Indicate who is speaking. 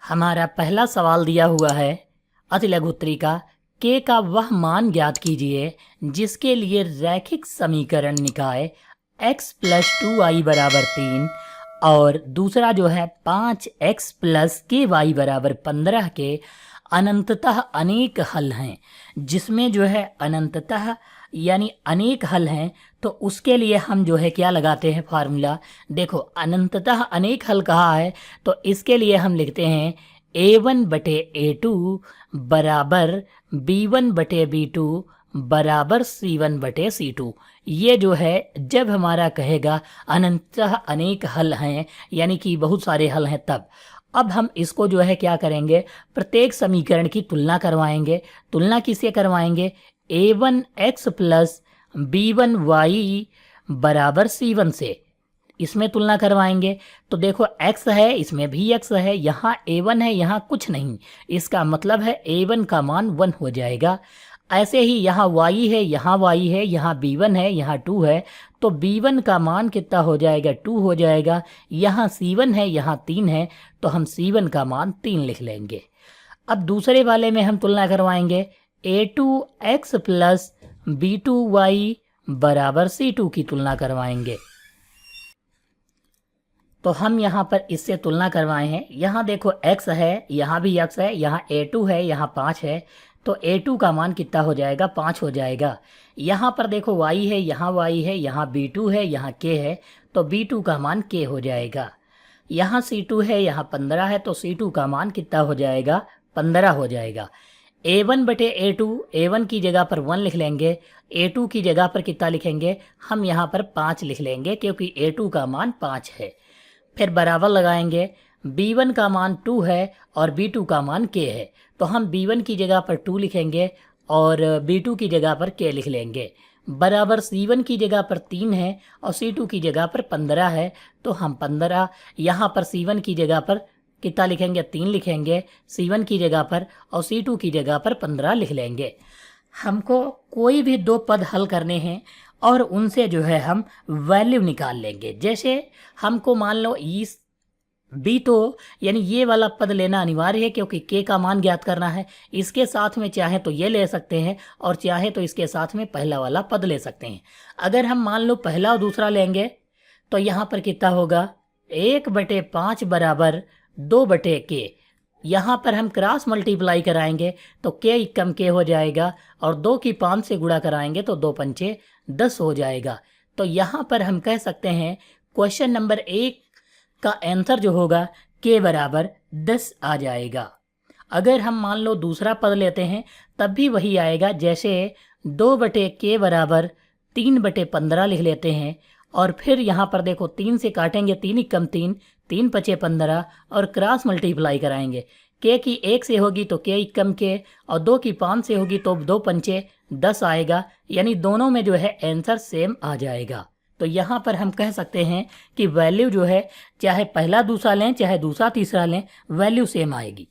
Speaker 1: हमारा पहला सवाल दिया हुआ है अति लघु उत्तरिका के का वह मान ज्ञात कीजिए जिसके लिए रैखिक समीकरण निकाय x प्लस 2y बराबर 3 और दूसरा जो है 5x प्लस के वाई बराबर 15 के अनंततः अनेक हल हैं। जिसमें जो है अनंततः यानी अनेक हल हैं, तो उसके लिए हम जो है क्या लगाते हैं फार्मूला। देखो अनंततः अनेक हल कहा है तो इसके लिए हम लिखते हैं a1 बटे a2 बराबर b1 बटे b2 बराबर c1 बटे c2। ये जो है जब हमारा कहेगा अनंततः अनेक हल हैं यानी कि बहुत सारे हल हैं तब। अब हम इसको जो है क्या करेंगे, प्रत्येक समीकरण की तुलना करवाएंगे। तुलना किससे करवाएंगे, a1x प्लस b1y बराबर c1 से इसमें तुलना करवाएंगे। तो देखो x है, इसमें भी x है, यहाँ a1 है, यहाँ कुछ नहीं, इसका मतलब है a1 का मान 1 हो जाएगा। ऐसे ही यहाँ y है, यहाँ y है, यहाँ b1 है, यहाँ 2 है, तो b1 का मान कितना हो जाएगा, 2 हो जाएगा। यहाँ c1 है, यहाँ 3 है, तो हम c1 का मान 3 लिख लेंगे। अब दूसरे वाले में हम तुलना करवाएंगे a2x प्लस b2y बराबर c2 की तुलना करवाएंगे। तो हम यहाँ पर इससे तुलना करवाए हैं। यहाँ देखो x है, यहाँ भी x है, यहाँ a2 है, यहाँ 5 है, तो a2 का मान कितना हो जाएगा, 5 हो जाएगा। यहाँ पर देखो y है, यहाँ y है, यहाँ b2 है, यहाँ k है, तो b2 का मान k हो जाएगा। यहाँ c2 है, यहाँ 15 है, तो c2 का मान कितना हो जाएगा, 15 हो जाएगा। a1 बटे a2, a1 की जगह पर 1 लिख लेंगे, a2 की जगह पर कितना लिखेंगे, हम यहाँ पर 5 लिख लेंगे क्योंकि a2 का मान 5 है। फिर बराबर लगाएंगे, b1 का मान 2 है और b2 का मान k है, तो हम b1 की जगह पर 2 लिखेंगे और b2 की जगह पर k लिख लेंगे। बराबर c1 की जगह पर 3 है और c2 की जगह पर 15 है, तो हम 15 यहाँ पर c1 की जगह पर कितना लिखेंगे, 3 लिखेंगे c1 की जगह पर और c2 की जगह पर 15 लिख लेंगे। हमको कोई भी दो पद हल करने हैं और उनसे जो है हम वैल्यू निकाल लेंगे। जैसे हमको मान लो इस बी तो यानी ये वाला पद लेना अनिवार्य है क्योंकि के का मान ज्ञात करना है। इसके साथ में चाहे तो ये ले सकते हैं और चाहे तो इसके साथ में पहला वाला पद ले सकते हैं। अगर हम मान लो पहला और दूसरा लेंगे तो यहाँ पर कितना होगा, 1/5 बराबर 2/k। यहाँ पर हम क्रॉस मल्टीप्लाई कराएंगे तो k कम k हो जाएगा और 2 की 5 से गुणा कराएंगे तो 2 पंचे 10 हो जाएगा। तो यहाँ पर हम कह सकते हैं क्वेश्चन नंबर 1 का आंसर जो होगा k बराबर 10 आ जाएगा। अगर हम मान लो दूसरा पद लेते हैं तब भी वही आएगा। जैसे 2/k बराबर 3/15 लिख लेते हैं और फिर यहाँ पर देखो 3 से काटेंगे, 3 कम 3, 3 पचे 15 और क्रॉस मल्टीप्लाई कराएंगे। k की 1 से होगी तो k कम k और 2 की 5 से होगी तो 2 पंचे 10 आएगा, यानी दोनों में जो है आंसर सेम आ जाएगा। तो यहाँ पर हम कह सकते हैं कि वैल्यू जो है चाहे पहला दूसरा लें चाहे दूसरा तीसरा लें, वैल्यू सेम आएगी।